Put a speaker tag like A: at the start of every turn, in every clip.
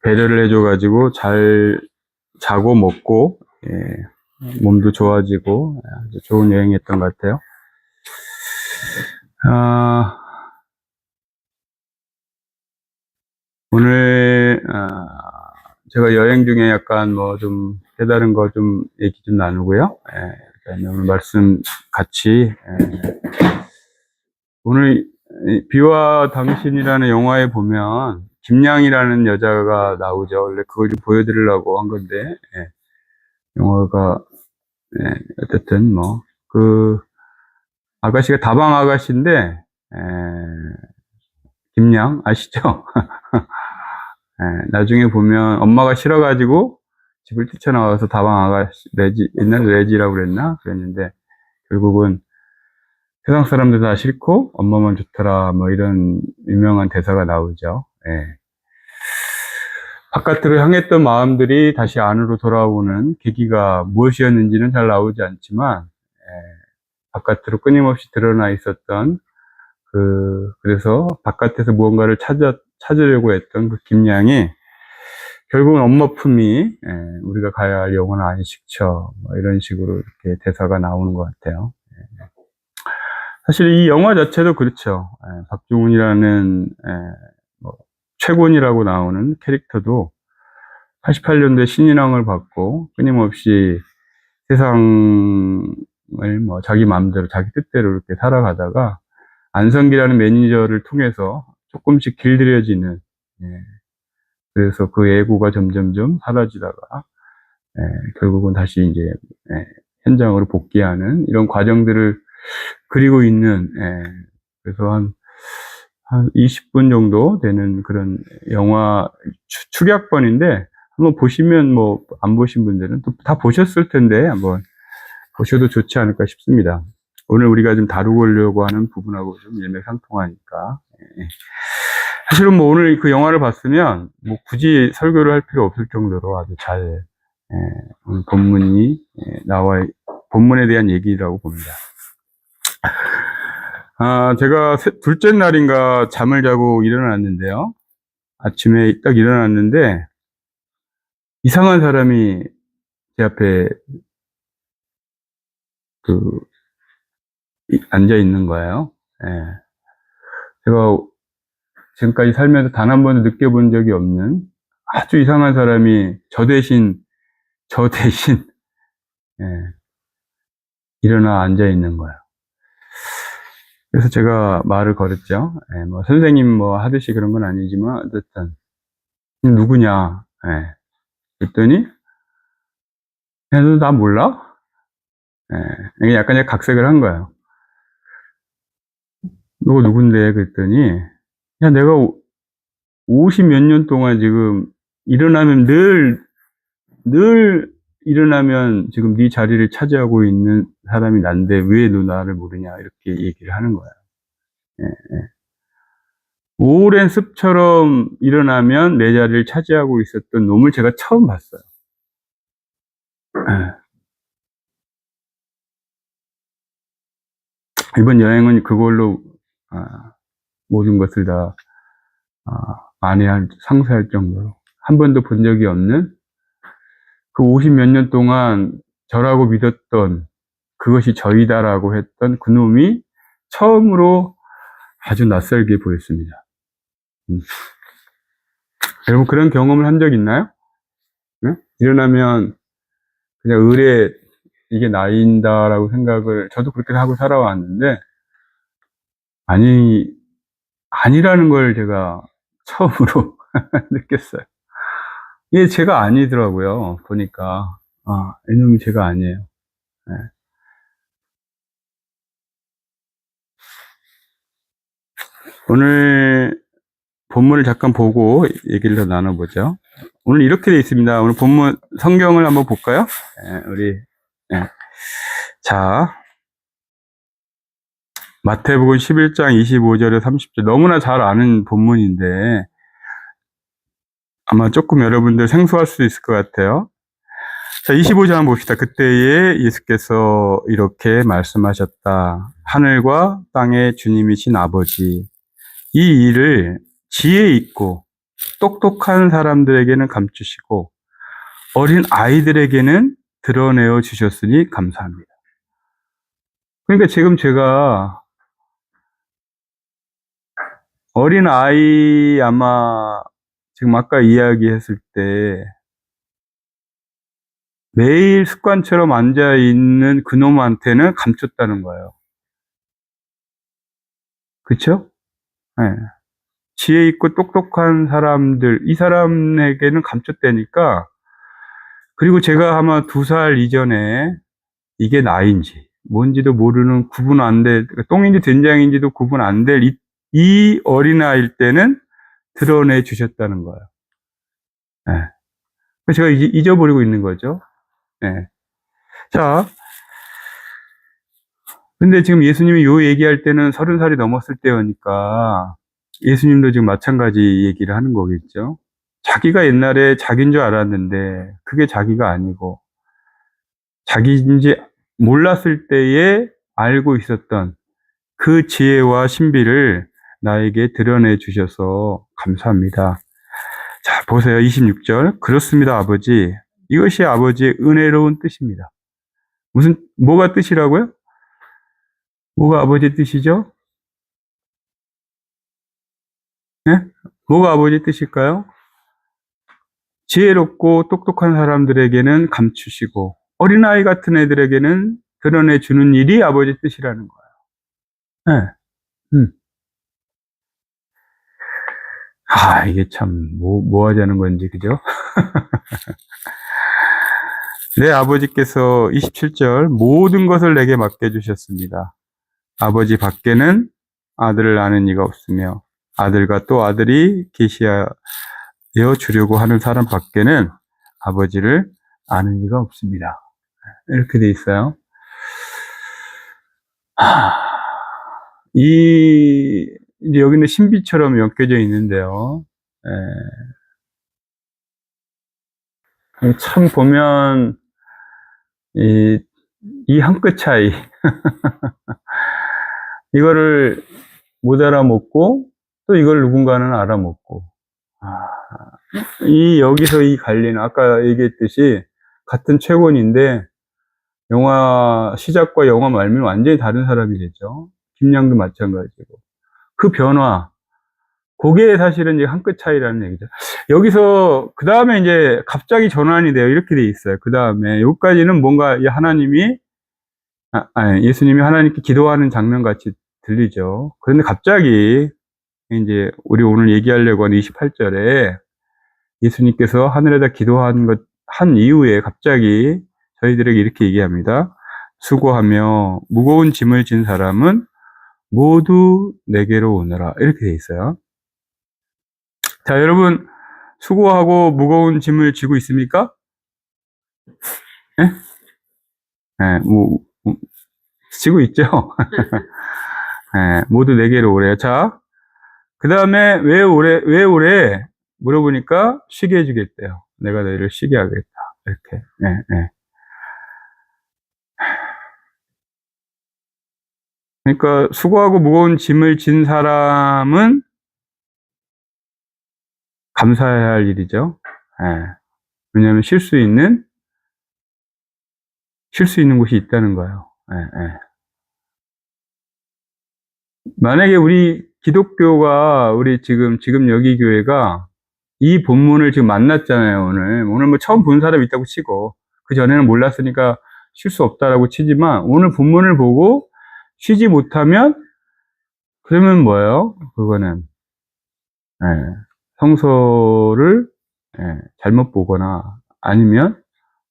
A: 배려를 해줘가지고 잘 자고 먹고, 몸도 좋아지고 아주 좋은 여행이었던 것 같아요. 오늘 제가 여행 중에 약간 뭐 좀 깨달은 거 좀 얘기 좀 나누고요. 그다음에 오늘 말씀 같이 오늘 비와 당신이라는 영화에 보면 김양이라는 여자가 나오죠. 원래 그걸 좀 보여드리려고 한 건데 영화가 어쨌든 뭐 그 아가씨가 다방 아가씨인데 김양 아시죠? 나중에 보면 엄마가 싫어가지고 집을 뛰쳐나와서 다방 아가씨 옛날에 레지라고 그랬는데 결국은 세상 사람들 다 싫고 엄마만 좋더라 뭐 이런 유명한 대사가 나오죠. 바깥으로 향했던 마음들이 다시 안으로 돌아오는 계기가 무엇이었는지는 잘 나오지 않지만 바깥으로 끊임없이 드러나 있었던 그래서 바깥에서 무언가를 찾으려고 했던 그 김양이 결국은 엄마 품이 우리가 가야 할 영혼은 안식처 뭐 이런 식으로 이렇게 대사가 나오는 것 같아요. 사실 이 영화 자체도 그렇죠. 박중훈이라는 뭐 최곤이라고 나오는 캐릭터도 88년도에 신인왕을 받고 끊임없이 세상을 뭐 자기 마음대로 자기 뜻대로 이렇게 살아가다가 안성기라는 매니저를 통해서 조금씩 길들여지는 그래서 그 애고가 점점점 사라지다가 결국은 다시 이제 현장으로 복귀하는 이런 과정들을 그리고 있는 그래서 한 20분 정도 되는 그런 영화 축약본인데 한번 보시면 뭐 안 보신 분들은 또 다 보셨을 텐데 한번 보셔도 좋지 않을까 싶습니다. 오늘 우리가 좀 다루려고 하는 부분하고 좀 일맥상통하니까. 사실은 뭐 오늘 그 영화를 봤으면 뭐 굳이 설교를 할 필요 없을 정도로 아주 잘 오늘 본문에 대한 얘기라고 봅니다. 제가 둘째 날인가 잠을 자고 일어났는데요. 아침에 딱 일어났는데 이상한 사람이 제 앞에 앉아 있는 거예요. 제가 지금까지 살면서 단 한 번도 느껴본 적이 없는 아주 이상한 사람이 저 대신 일어나 앉아 있는 거예요. 그래서 제가 말을 걸었죠. 뭐 선생님 뭐 하듯이 그런 건 아니지만 어쨌든 누구냐? 그랬더니 야, 너 나 몰라? 약간 각색을 한 거예요. 너 누군데? 그랬더니 야, 내가 50 몇 년 동안 지금 일어나면 늘 일어나면 지금 네 자리를 차지하고 있는 사람이 난데 왜 너 나를 모르냐 이렇게 얘기를 하는 거예요. 오랜 습처럼 일어나면 내 자리를 차지하고 있었던 놈을 제가 처음 봤어요. 이번 여행은 그걸로 모든 것을 다 상쇄할 정도로 한 번도 본 적이 없는 그 50 몇 년 동안 저라고 믿었던 그것이 저이다라고 했던 그 놈이 처음으로 아주 낯설게 보였습니다. 여러분 그런 경험을 한 적 있나요? 네? 일어나면 그냥 이게 나인다라고 생각을 저도 그렇게 하고 살아왔는데 아니라는 걸 제가 처음으로 느꼈어요. 이게 제가 아니더라고요. 보니까 이놈이 제가 아니에요. 오늘 본문을 잠깐 보고 얘기를 더 나눠보죠. 오늘 이렇게 되어 있습니다. 오늘 본문 성경을 한번 볼까요? 자, 마태복음 11장 25절에 30절 너무나 잘 아는 본문인데 아마 조금 여러분들 생소할 수도 있을 것 같아요. 자, 25절 한번 봅시다. 그때에 예수께서 이렇게 말씀하셨다. 하늘과 땅의 주님이신 아버지, 이 일을 지혜 있고 똑똑한 사람들에게는 감추시고 어린 아이들에게는 드러내어 주셨으니 감사합니다. 그러니까 지금 제가 어린 아이 아마 지금 아까 이야기했을 때 매일 습관처럼 앉아있는 그놈한테는 감췄다는 거예요. 그쵸? 네. 지혜 있고 똑똑한 사람들, 이 사람에게는 감췄다니까. 그리고 제가 아마 2살 이전에 이게 나인지 뭔지도 모르는 구분 안 될, 똥인지 된장인지도 구분 안 될 이 어린아이일 때는 드러내 주셨다는 거예요. 네. 제가 잊어버리고 있는 거죠. 네. 자, 근데 지금 예수님이 요 얘기할 때는 30살이 넘었을 때니까 예수님도 지금 마찬가지 얘기를 하는 거겠죠. 자기가 옛날에 자기인 줄 알았는데 그게 자기가 아니고 자기인지 몰랐을 때에 알고 있었던 그 지혜와 신비를 나에게 드러내 주셔서 감사합니다. 자, 보세요. 26절. 그렇습니다, 아버지. 이것이 아버지의 은혜로운 뜻입니다. 뭐가 뜻이라고요? 뭐가 아버지의 뜻이죠? 네? 뭐가 아버지의 뜻일까요? 지혜롭고 똑똑한 사람들에게는 감추시고 어린아이 같은 애들에게는 드러내 주는 일이 아버지의 뜻이라는 거예요. 네. 이게 참, 뭐 하자는 건지, 그죠? 내 아버지께서 27절, 모든 것을 내게 맡겨주셨습니다. 아버지 밖에는 아들을 아는 이가 없으며, 아들과 또 아들이 계시하여 주려고 하는 사람 밖에는 아버지를 아는 이가 없습니다. 이렇게 돼 있어요. 이제 여기는 신비처럼 엮여져 있는데요. 참 보면, 이 한 끗 차이. 이거를 못 알아먹고, 또 이걸 누군가는 알아먹고. 여기서 이 관리는 아까 얘기했듯이 같은 최곤인데, 영화 시작과 영화 말미는 완전히 다른 사람이 되죠. 김양도 마찬가지고. 그 변화, 그게 사실은 이제 한 끗 차이라는 얘기죠. 여기서, 그 다음에 이제 갑자기 전환이 돼요. 이렇게 돼 있어요. 그 다음에, 여기까지는 뭔가 하나님이, 예수님이 하나님께 기도하는 장면 같이 들리죠. 그런데 갑자기, 이제, 우리 오늘 얘기하려고 하는 28절에 예수님께서 하늘에다 한 이후에 갑자기 저희들에게 이렇게 얘기합니다. 수고하며 무거운 짐을 진 사람은 모두 내게로 오너라. 이렇게 돼 있어요. 자, 여러분, 수고하고 무거운 짐을 지고 있습니까? 예? 예, 지고 있죠? 예, 모두 내게로 오래요. 자, 그 다음에 왜 오래? 물어보니까 쉬게 해주겠대요. 내가 너희를 쉬게 하겠다. 이렇게. 예. 그러니까 수고하고 무거운 짐을 진 사람은 감사해야 할 일이죠. 예. 왜냐하면 쉴 수 있는 곳이 있다는 거예요. 예. 만약에 우리 기독교가, 우리 지금 여기 교회가 이 본문을 지금 만났잖아요, 오늘. 오늘 뭐 처음 본 사람이 있다고 치고, 그 전에는 몰랐으니까 쉴 수 없다라고 치지만, 오늘 본문을 보고 쉬지 못하면, 그러면 뭐예요? 그거는, 성서를, 잘못 보거나, 아니면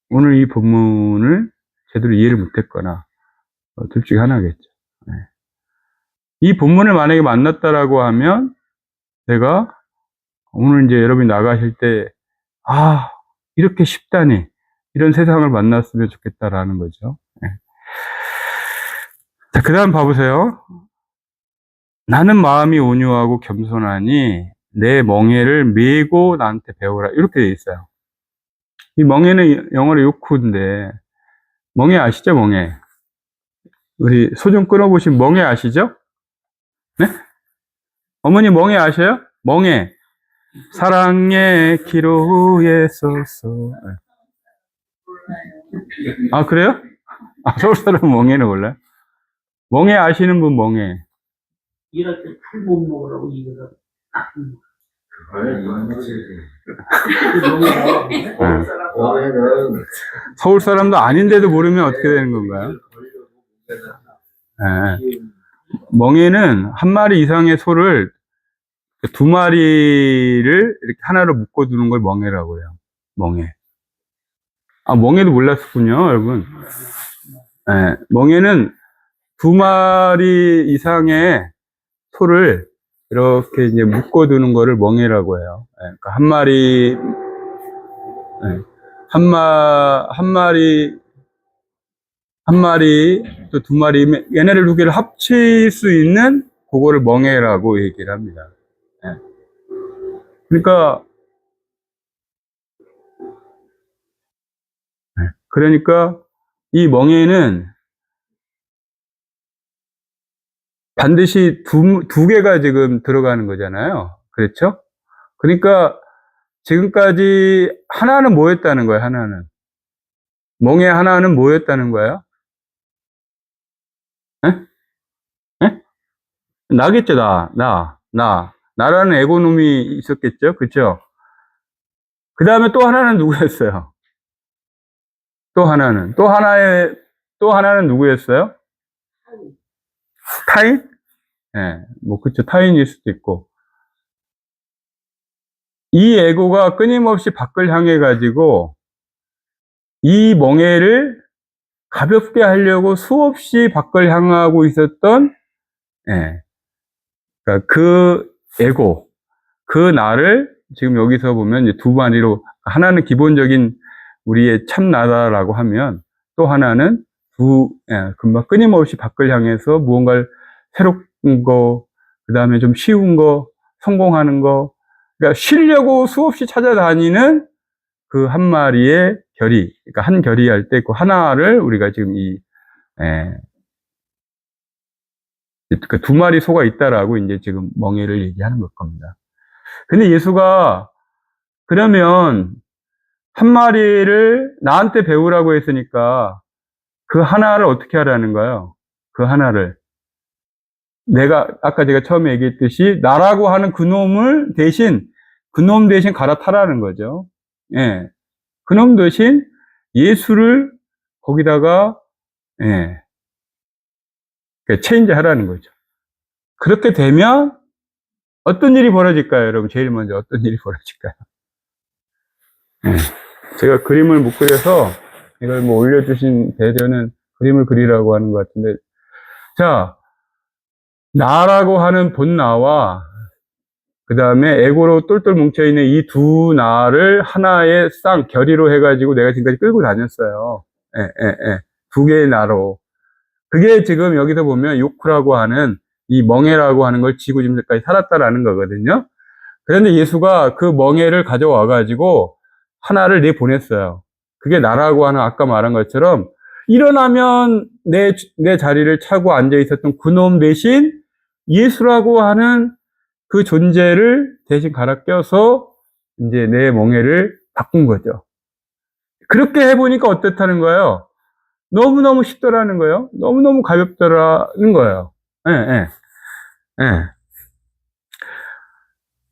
A: 오늘 이 본문을 제대로 이해를 못했거나, 둘 중에 하나겠죠. 이 본문을 만약에 만났다라고 하면, 내가 오늘 이제 여러분이 나가실 때, 이렇게 쉽다니, 이런 세상을 만났으면 좋겠다라는 거죠. 자, 그 다음 봐보세요. 나는 마음이 온유하고 겸손하니 내 멍에를 메고 나한테 배우라. 이렇게 돼 있어요. 이 멍에는 영어로 요크인데, 멍에 아시죠, 멍에? 우리 소 좀 끊어보신 멍에 아시죠? 네? 어머니 멍에 아셔요? 멍에. 사랑의 기로에 서서. 아, 그래요? 아, 서울 사람 멍에는 몰라요? 멍에 아시는 분 멍에.
B: 일할 때 풀 못 먹으라고 이거를.
A: 서울 사람도 아닌데도 모르면 어떻게 되는 건가요? 네. 멍에는 한 마리 이상의 소를 두 마리를 이렇게 하나로 묶어두는 걸 멍에라고 해요. 멍에. 아, 멍에도 몰랐군요, 여러분. 네. 멍에는 두 마리 이상의 소를 이렇게 이제 묶어두는 거를 멍에라고 해요. 네. 그러니까 한 마리, 네. 한 마리, 또 두 마리, 얘네를 두 개를 합칠 수 있는 그거를 멍에라고 얘기를 합니다. 네. 그러니까 이 멍에는 반드시 두 개가 지금 들어가는 거잖아요. 그렇죠? 그러니까 지금까지 하나는 뭐였다는 거예요, 하나는? 멍에 하나는 뭐였다는 거예요? 에? 에? 나겠죠, 나라는 에고놈이 있었겠죠? 그렇죠? 그 다음에 또 하나는 누구였어요? 또 하나는 누구였어요? 타인? 예, 뭐, 그쵸. 타인일 수도 있고. 이 에고가 끊임없이 밖을 향해 가지고 이 멍에를 가볍게 하려고 수없이 밖을 향하고 있었던, 예, 그러니까 그 에고, 그 나를 지금 여기서 보면 이제 두 마리로, 하나는 기본적인 우리의 참 나다라고 하면 또 하나는 금방 끊임없이 밖을 향해서 무언가를 새로운 거, 그 다음에 좀 쉬운 거, 성공하는 거, 그러니까 쉬려고 수없이 찾아다니는 그 한 마리의 결의, 그러니까 한 결의 할 때 그 하나를 우리가 지금 그 두 마리 소가 있다라고 이제 지금 멍에를 얘기하는 걸 겁니다. 근데 예수가 그러면 한 마리를 나한테 배우라고 했으니까 그 하나를 어떻게 하라는 거예요? 그 하나를. 아까 제가 처음에 얘기했듯이 나라고 하는 그놈 대신 갈아타라는 거죠. 예. 그놈 대신 예수를 거기다가, 예, 체인지 하라는 거죠. 그렇게 되면 어떤 일이 벌어질까요, 여러분? 제일 먼저 어떤 일이 벌어질까요? 예. 제가 그림을 못 그려서 이걸 뭐 올려주신 배려는 그림을 그리라고 하는 것 같은데, 자, 나라고 하는 본나와 그 다음에 에고로 똘똘 뭉쳐있는 이 두 나를 하나의 결의로 해가지고 내가 지금까지 끌고 다녔어요. 예, 예, 예. 두 개의 나로. 그게 지금 여기서 보면 요크라고 하는 이 멍에라고 하는 걸 지고 지금까지 살았다라는 거거든요. 그런데 예수가 그 멍에를 가져와가지고 하나를 내보냈어요. 그게 나라고 하는 아까 말한 것처럼 일어나면 내 자리를 차고 앉아 있었던 그놈 대신 예수라고 하는 그 존재를 대신 갈아 껴서 이제 내 멍에를 바꾼 거죠. 그렇게 해보니까 어떻다는 거예요? 너무너무 쉽더라는 거예요. 너무너무 가볍더라는 거예요. 예, 예, 예.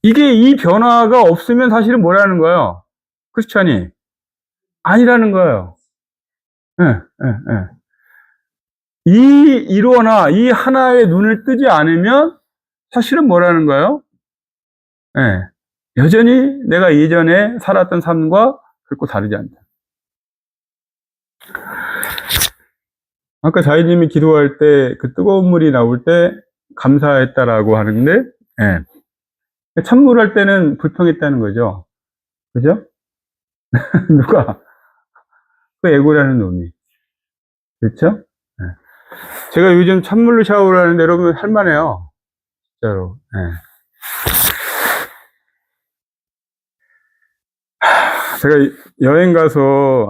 A: 이게 이 변화가 없으면 사실은 뭐라는 거예요? 크리스찬이 아니라는 거예요. 예, 예, 예. 이 하나의 눈을 뜨지 않으면 사실은 뭐라는 거예요? 예. 여전히 내가 예전에 살았던 삶과 결코 다르지 않다. 아까 자이님이 기도할 때 그 뜨거운 물이 나올 때 감사했다라고 하는데, 예. 찬물 할 때는 불평했다는 거죠. 그죠? 누가? 그 에고라는 놈이. 그렇죠? 예. 제가 요즘 찬물로 샤워를 하는데 여러분 할만해요. 진짜로. 예. 제가 여행 가서,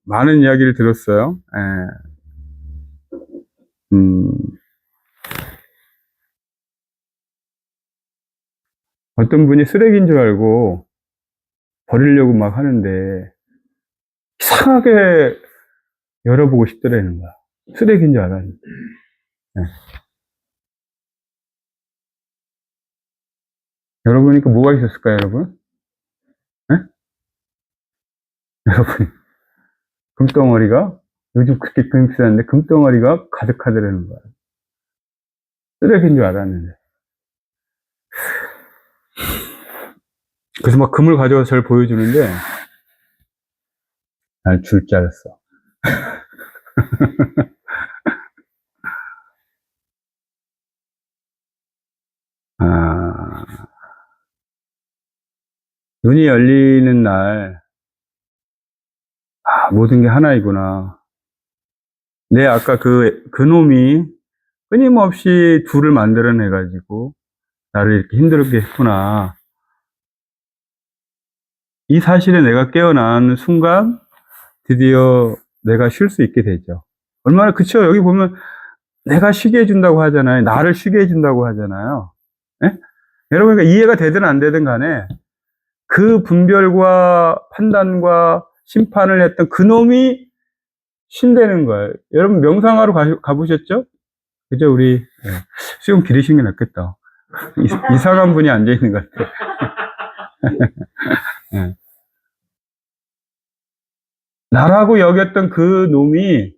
A: 많은 이야기를 들었어요. 음, 어떤 분이 쓰레기인 줄 알고 버리려고 막 하는데, 이상하게 열어보고 싶더라는 거야. 쓰레기인 줄 알았는데. 예. 열어보니까 뭐가 있었을까요, 여러분? 예? 여러분, 금덩어리가, 요즘 그렇게 금 비쌌는데 금덩어리가 가득하더라는 거야. 쓰레기인 줄 알았는데. 그래서 막 금을 가져와서 잘 보여주는데, 난 줄 줄 알았어. 아, 눈이 열리는 날, 모든 게 하나이구나. 아까 그 놈이 끊임없이 둘을 만들어내가지고, 나를 이렇게 힘들게 했구나. 이 사실에 내가 깨어나는 순간, 드디어 내가 쉴 수 있게 되죠. 얼마나, 그쵸? 여기 보면, 내가 쉬게 해준다고 하잖아요. 나를 쉬게 해준다고 하잖아요. 예? 여러분, 그러니까 이해가 되든 안 되든 간에, 그 분별과 판단과 심판을 했던 그 놈이 쉰다는 거예요. 여러분 명상하러 가보셨죠? 그죠? 우리 수용 기르신 게 낫겠다. 이상한 분이 앉아있는 것 같아. 예. 나라고 여겼던 그 놈이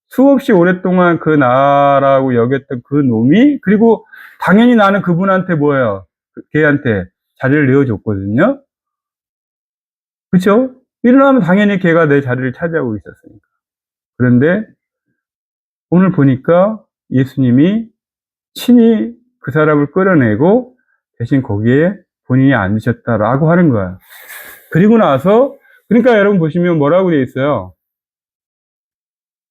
A: 수없이 오랫동안 그 나라고 여겼던 그 놈이, 그리고 당연히 나는 그분한테 뭐예요? 걔한테 자리를 내어줬거든요. 그쵸? 일어나면 당연히 걔가 내 자리를 차지하고 있었으니까. 그런데 오늘 보니까 예수님이 친히 그 사람을 끌어내고 대신 거기에 본인이 앉으셨다라고 하는 거야. 그리고 나서, 그러니까 여러분 보시면 뭐라고 돼 있어요?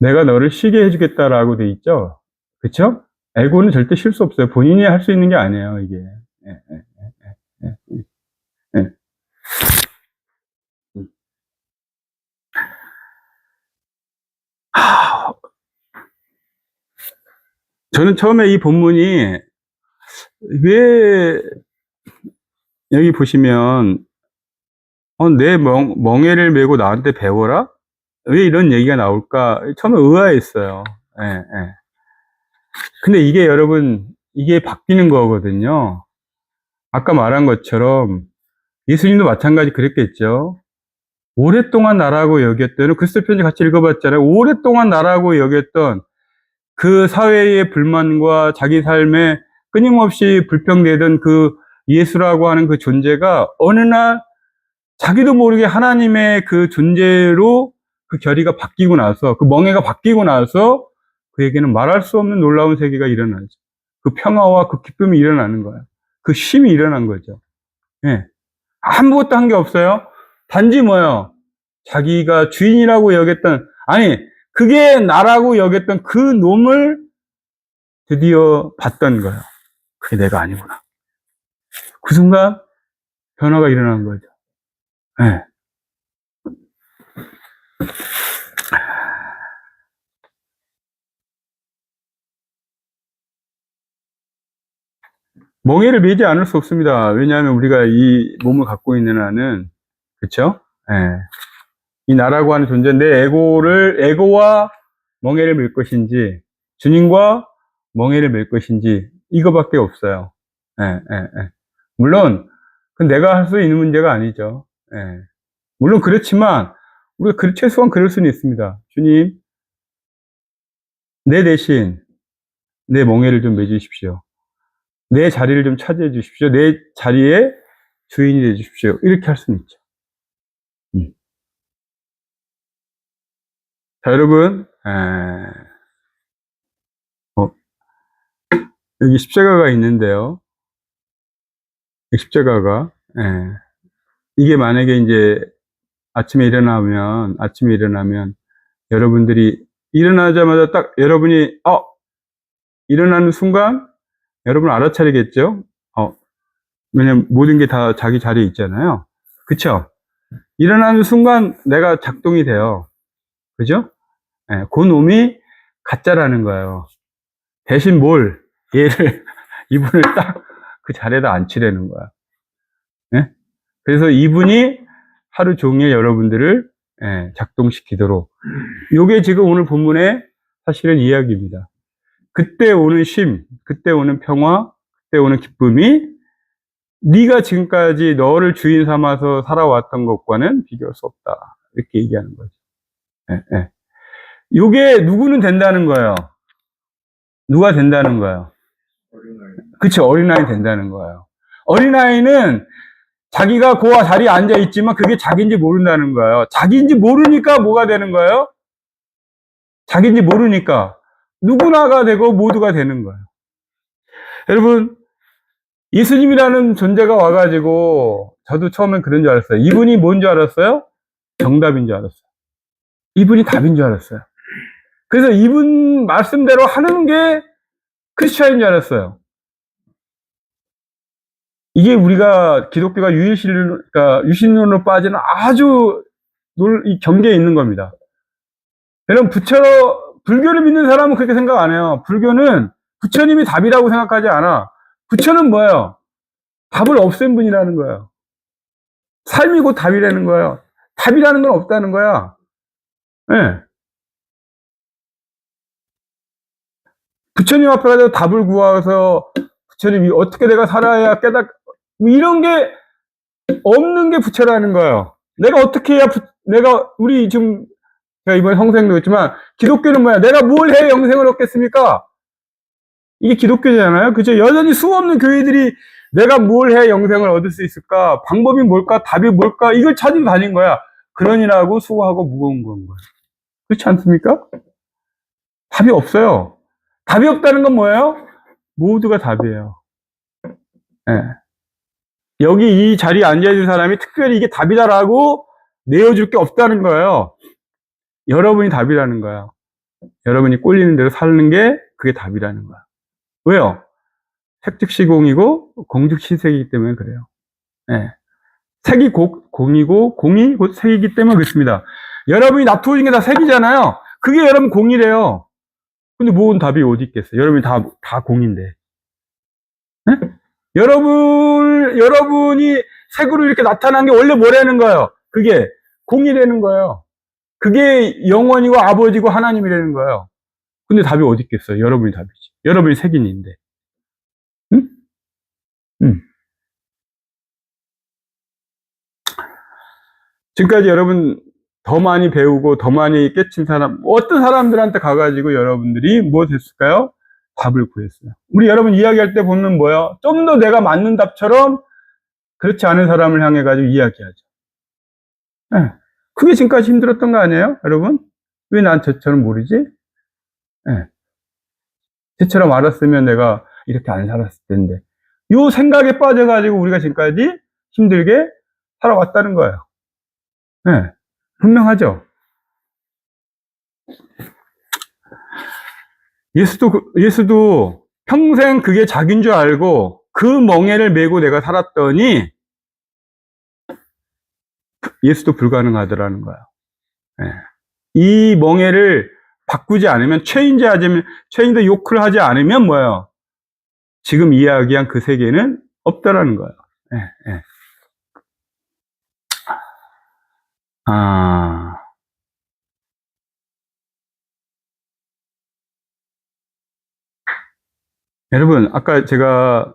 A: 내가 너를 쉬게 해주겠다라고 돼 있죠? 그쵸? 에고는 절대 쉴 수 없어요. 본인이 할 수 있는 게 아니에요, 이게. 예, 예, 예, 예. 저는 처음에 이 본문이 왜 여기 보시면 내 멍에를 메고 나한테 배워라? 왜 이런 얘기가 나올까? 처음에 의아했어요. 예, 예. 근데 이게 여러분, 이게 바뀌는 거거든요. 아까 말한 것처럼 예수님도 마찬가지 그랬겠죠. 오랫동안 나라고 여겼던, 그리스도 편지 같이 읽어봤잖아요. 오랫동안 나라고 여겼던 그 사회의 불만과 자기 삶에 끊임없이 불평되던 그 예수라고 하는 그 존재가 어느 날 자기도 모르게 하나님의 그 존재로 그 결의가 바뀌고 나서, 그 멍에가 바뀌고 나서 그에게는 말할 수 없는 놀라운 세계가 일어나죠. 그 평화와 그 기쁨이 일어나는 거예요. 그 쉼이 일어난 거죠. 예. 아무것도 한 게 없어요. 단지 뭐예요? 자기가 주인이라고 여겼던, 아니, 그게 나라고 여겼던 그 놈을 드디어 봤던 거예요. 그게 내가 아니구나. 그 순간 변화가 일어난 거죠. 예. 멍에를 매지 않을 수 없습니다. 왜냐하면 우리가 이 몸을 갖고 있는 한은, 그쵸? 예. 이 나라고 하는 존재, 내 에고와 멍에를 맬 것인지, 주님과 멍에를 맬 것인지, 이거밖에 없어요. 예, 예, 예. 물론, 그건 내가 할 수 있는 문제가 아니죠. 예. 물론 그렇지만, 우리가 최소한 그럴 수는 있습니다. 주님, 내 대신 내 멍에를 좀 매주십시오. 내 자리를 좀 차지해 주십시오. 내 자리에 주인이 돼 주십시오. 이렇게 할 수는 있죠. 자, 여러분, 여기 십자가가 있는데요. 십자가가, 이게 만약에 이제 아침에 일어나면 여러분들이 일어나자마자 딱 여러분이, 일어나는 순간 여러분 알아차리겠죠? 왜냐면 모든 게 다 자기 자리에 있잖아요. 그쵸? 일어나는 순간 내가 작동이 돼요. 그죠? 예, 그 놈이 가짜라는 거예요. 대신 얘를, 이분을 딱 그 자리에다 앉히려는 거야. 예? 그래서 이분이 하루 종일 여러분들을 작동시키도록. 요게 지금 오늘 본문의 사실은 이야기입니다. 그때 오는 쉼, 그때 오는 평화, 그때 오는 기쁨이 네가 지금까지 너를 주인 삼아서 살아왔던 것과는 비교할 수 없다. 이렇게 얘기하는 거죠. 예, 예. 요게 누구는 된다는 거예요. 누가 된다는 거예요. 그쵸, 어린아이 된다는 거예요. 어린아이는 자기가 그 자리에 앉아 있지만 그게 자기인지 모른다는 거예요. 자기인지 모르니까 뭐가 되는 거예요? 자기인지 모르니까 누구나가 되고 모두가 되는 거예요. 여러분, 예수님이라는 존재가 와가지고 저도 처음엔 그런 줄 알았어요. 이분이 뭔 줄 알았어요? 정답인 줄 알았어요. 이분이 답인 줄 알았어요. 그래서 이분 말씀대로 하는 게 크리스천인 줄 알았어요. 이게 우리가 기독교가 그러니까 유신론으로 빠지는 아주 이 경계에 있는 겁니다. 여러분, 불교를 믿는 사람은 그렇게 생각 안 해요. 불교는 부처님이 답이라고 생각하지 않아. 부처는 뭐예요? 답을 없앤 분이라는 거예요. 삶이 곧 답이라는 거예요. 답이라는 건 없다는 거야. 네. 부처님 앞에 가서 답을 구하서 부처님이 어떻게 내가 살아야 뭐 이런 게 없는 게 부처라는 거예요. 내가 어떻게 해야 우리 지금 제가 이번에 성생도 했지만 기독교는 뭐야? 내가 뭘 해야 영생을 얻겠습니까? 이게 기독교잖아요. 그죠? 여전히 수없는 교회들이 내가 뭘 해야 영생을 얻을 수 있을까? 방법이 뭘까? 답이 뭘까? 이걸 찾으러 다닌 거야. 그러니라고 수고하고 무거운 건 거예요. 그렇지 않습니까? 답이 없어요. 답이 없다는 건 뭐예요? 모두가 답이에요. 네. 여기 이 자리에 앉아있는 사람이 특별히 이게 답이다라고 내어줄 게 없다는 거예요. 여러분이 답이라는 거예요. 여러분이 꼴리는 대로 사는 게 그게 답이라는 거야. 왜요? 색즉시공이고 공즉시색이기 때문에 그래요. 네. 색이 공이고 공이 곧 색이기 때문에 그렇습니다. 여러분이 납부해준 게 다 색이잖아요. 그게 여러분 공이래요. 근데 뭔 답이 어디 있겠어요? 여러분이 다 공인데. 네? 여러분이 색으로 이렇게 나타난 게 원래 뭐라는 거예요? 그게 공이라는 거예요. 그게 영원이고 아버지고 하나님이라는 거예요. 근데 답이 어디 있겠어요? 여러분이 답이지. 여러분이 색인인데. 응? 응. 지금까지 여러분 더 많이 배우고 더 많이 깨친 사람, 어떤 사람들한테 가가지고 여러분들이 뭐 됐을까요? 답을 구했어요. 우리 여러분 이야기할 때 보면 뭐요? 좀 더 내가 맞는 답처럼 그렇지 않은 사람을 향해 가지고 이야기하죠. 네. 그게 지금까지 힘들었던 거 아니에요? 여러분? 왜 난 저처럼 모르지? 네. 쟤처럼 알았으면 내가 이렇게 안 살았을 텐데. 요 생각에 빠져가지고 우리가 지금까지 힘들게 살아왔다는 거예요. 네. 분명하죠? 예수도 평생 그게 자기인 줄 알고 그 멍에를 메고 내가 살았더니 예수도 불가능하더라는 거예요. 네. 이 멍에를 바꾸지 않으면 체인도 욕을 하지 않으면 뭐예요? 지금 이야기한 그 세계는 없다라는 거예요. 네, 네. 여러분, 아까 제가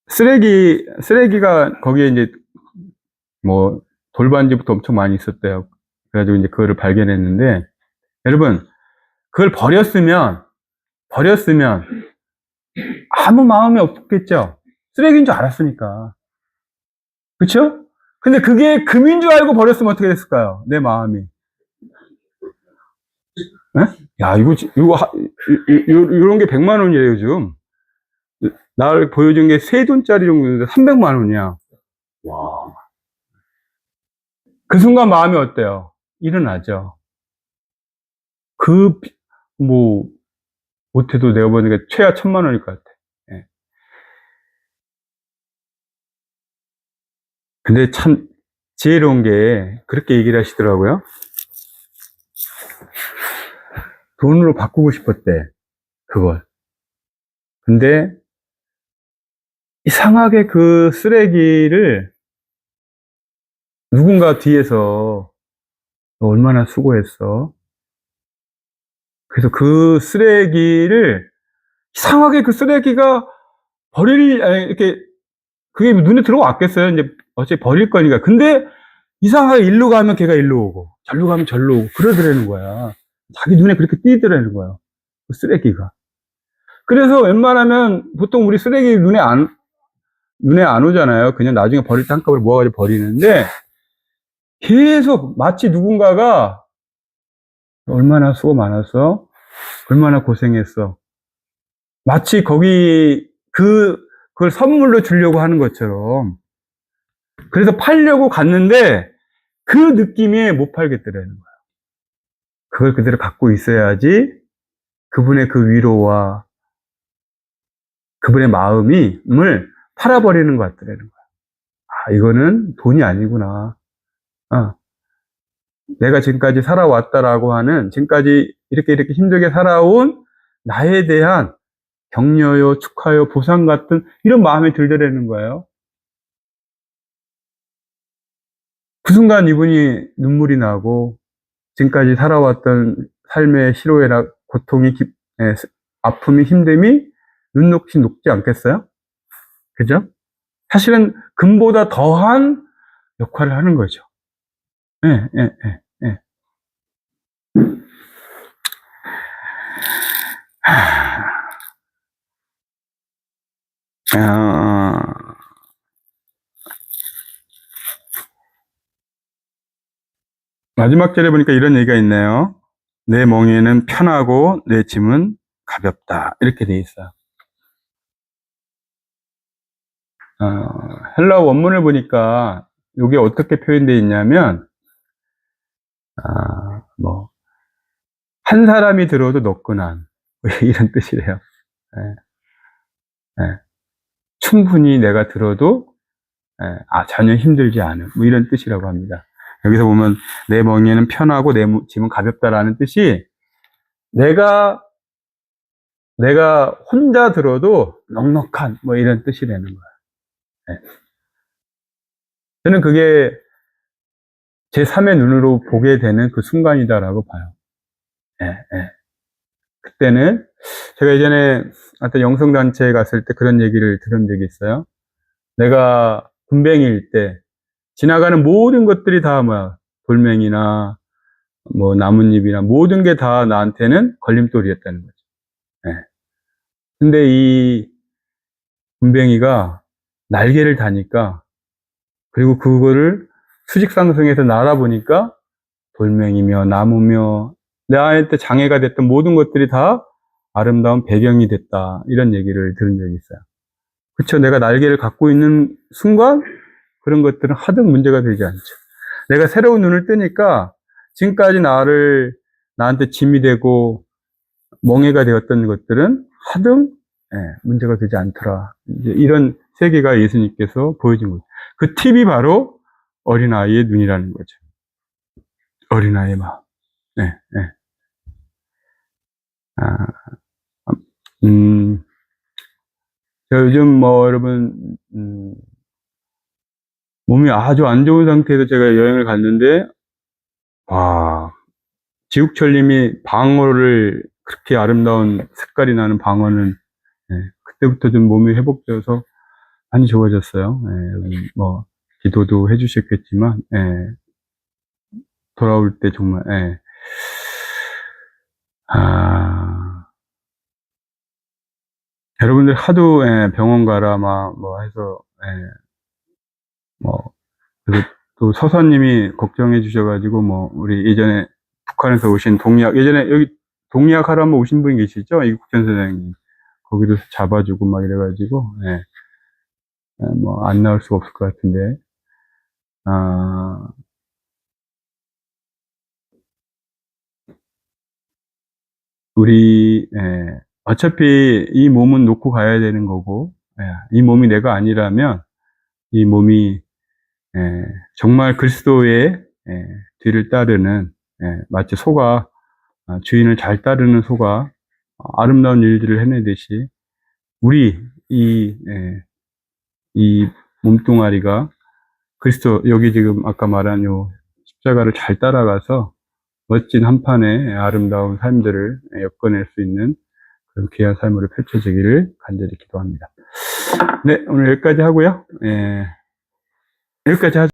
A: 쓰레기가 거기에 이제 뭐 돌반지부터 엄청 많이 있었대요. 그래가지고 이제 그거를 발견했는데, 여러분, 그걸 버렸으면 아무 마음이 없겠죠. 쓰레기인 줄 알았으니까. 그쵸? 근데 그게 금인 줄 알고 버렸으면 어떻게 됐을까요? 내 마음이. 에? 야, 이런 게 100만 원이에요, 요즘. 나를 보여준 게 3돈짜리 정도인데 300만 원이야. 와. 그 순간 마음이 어때요? 일어나죠. 못해도 내가 보니까 최하 1000만 원일 것 같아. 예. 근데 참 지혜로운 게 그렇게 얘기를 하시더라고요. 돈으로 바꾸고 싶었대, 그걸. 근데 이상하게 그 쓰레기를 누군가 뒤에서 너 얼마나 수고했어. 그래서 그 쓰레기를 이상하게 그 쓰레기가 아니, 이렇게 그게 눈에 들어왔겠어요. 이제 어차피 버릴 거니까. 근데 이상하게 일로 가면 걔가 일로 오고 절로 가면 절로 오고 그러더라는 거야. 자기 눈에 그렇게 띄더라는 거야. 그 쓰레기가. 그래서 웬만하면 보통 우리 쓰레기 눈에 안 오잖아요. 그냥 나중에 버릴 때 한꺼번에 모아가지고 버리는데 계속 마치 누군가가 얼마나 수고 많았어? 얼마나 고생했어? 마치 그걸 선물로 주려고 하는 것처럼. 그래서 팔려고 갔는데 그 느낌에 못 팔겠더라는 거야. 그걸 그대로 갖고 있어야지 그분의 그 위로와 그분의 마음을 팔아버리는 것 같더라는 거야. 아, 이거는 돈이 아니구나. 아, 내가 지금까지 살아왔다라고 하는, 지금까지 이렇게 힘들게 살아온 나에 대한 격려요, 축하요, 보상 같은 이런 마음이 들더라는 거예요. 그 순간 이분이 눈물이 나고 지금까지 살아왔던 삶의 희로애락, 고통이, 아픔이, 힘듦이 눈높이 높지 않겠어요? 그죠? 사실은 금보다 더한 역할을 하는 거죠. 예, 예, 예, 예. 마지막 절에 보니까 이런 얘기가 있네요. 내 멍에는 편하고 내 짐은 가볍다. 이렇게 돼 있어요. 헬라어 원문을 보니까 이게 어떻게 표현되어 있냐면, 한 사람이 들어도 너끈한, 이런 뜻이래요. 예, 예. 충분히 내가 들어도, 전혀 힘들지 않은, 뭐 이런 뜻이라고 합니다. 여기서 보면, 내 멍에는 편하고 내 짐은 가볍다라는 뜻이, 내가 혼자 들어도 넉넉한, 뭐 이런 뜻이라는 거예요. 예. 저는 그게 제 3의 눈으로 보게 되는 그 순간이다라고 봐요. 예, 예. 그때는 제가 예전에 어떤 영성단체에 갔을 때 그런 얘기를 들은 적이 있어요. 내가 군뱅이일 때 지나가는 모든 것들이 다 돌멩이나 뭐 나뭇잎이나 모든 게 다 나한테는 걸림돌이었다는 거죠. 예. 근데 이 군뱅이가 날개를 다니까, 그리고 그거를 수직상승해서 날아보니까 돌멩이며 나무며 나한테 장애가 됐던 모든 것들이 다 아름다운 배경이 됐다. 이런 얘기를 들은 적이 있어요. 그쵸? 내가 날개를 갖고 있는 순간 그런 것들은 하등 문제가 되지 않죠. 내가 새로운 눈을 뜨니까 지금까지 나한테 짐이 되고 멍해가 되었던 것들은 하등 문제가 되지 않더라. 이제 이런 세계가 예수님께서 보여준 거죠. 그 팁이 바로 어린아이의 눈이라는 거죠. 어린아이의 마음. 네, 네. 아, 제가 요즘 여러분, 몸이 아주 안 좋은 상태에서 제가 여행을 갔는데, 지국철님이 방어를, 그렇게 아름다운 색깔이 나는 방어는, 그때부터 좀 몸이 회복되어서 많이 좋아졌어요. 기도도 해주셨겠지만, 돌아올 때 정말, 여러분들 하도, 병원 가라, 해서, 그리고 또 서사님이 걱정해 주셔가지고, 우리 예전에 북한에서 오신 예전에 여기 동리학 하러 한번 오신 분이 계시죠? 이국천 선생님. 거기도 잡아주고 이래가지고, 안 나올 수가 없을 것 같은데, 어차피 이 몸은 놓고 가야 되는 거고, 이 몸이 내가 아니라면, 이 몸이 정말 그리스도의 뒤를 따르는 마치 소가 주인을 잘 따르는 소가 아름다운 일들을 해내듯이 우리 이 몸뚱아리가 그리스도 여기 지금 아까 말한 요 십자가를 잘 따라가서 멋진 한 판의 아름다운 삶들을 엮어낼 수 있는 그런 귀한 삶으로 펼쳐지기를 간절히 기도합니다. 네, 오늘 여기까지 하고요. 여기까지 하죠.